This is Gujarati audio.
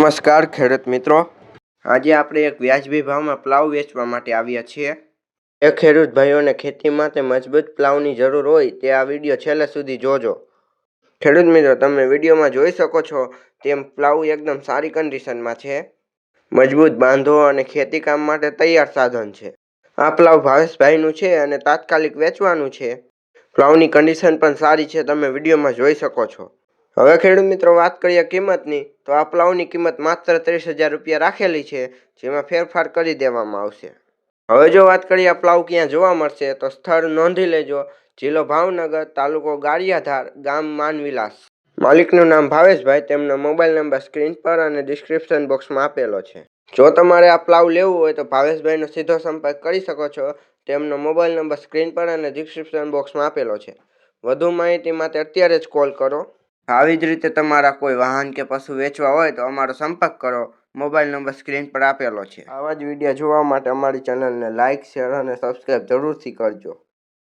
નમસ્કાર ખેડૂત મિત્રો, આજે આપણે એક વ્યાજબી ભાવમાં પ્લાવ વેચવા માટે આવ્યા છીએ. એ ખેડૂત ભાઈઓને ખેતી માટે મજબૂત પ્લાવની જરૂર હોય તે આ વિડીયો છેલ્લે સુધી જોજો. ખેડૂત મિત્રો, તમે વિડીયોમાં જોઈ શકો છો તેમ પ્લાવ એકદમ સારી કન્ડિશનમાં છે. મજબૂત બાંધો અને ખેતી કામ માટે તૈયાર સાધન છે. આ પ્લાવ ભાવેશભાઈનું છે અને તાત્કાલિક વેચવાનું છે. પ્લાવની કન્ડિશન પણ સારી છે, તમે વિડીયોમાં જોઈ શકો છો. હવે ખેડૂત મિત્રો, વાત કરીએ કિંમતની, તો આ પ્લાવની કિંમત માત્ર 30,000 રૂપિયા રાખેલી છે, જેમાં ફેરફાર કરી દેવામાં આવશે. હવે જો વાત કરીએ આ પ્લાવ ક્યાં જોવા મળશે, તો સ્થળ નોંધી લેજો. જિલ્લો ભાવનગર, તાલુકો ગારિયાધાર, ગામ માનવિલાસ. માલિકનું નામ ભાવેશભાઈ. તેમનો મોબાઈલ નંબર સ્ક્રીન પર અને ડિસ્ક્રિપ્શન બોક્સમાં આપેલો છે. જો તમારે આ પ્લાવ લેવું હોય તો ભાવેશભાઈનો સીધો સંપર્ક કરી શકો છો. તેમનો મોબાઈલ નંબર સ્ક્રીન પર અને ડિસ્ક્રિપ્શન બોક્સમાં આપેલો છે. વધુ માહિતી માટે અત્યારે જ કોલ કરો. આવી જ રીતે તમારા કોઈ વાહન કે પશુ વેચવા હોય તો અમારો સંપર્ક કરો. મોબાઈલ નંબર સ્ક્રીન પર આપેલો છે. આવા જ વિડીયો જોવા માટે અમારી ચેનલને લાઇક, શેર અને સબસ્ક્રાઈબ જરૂરથી કરજો.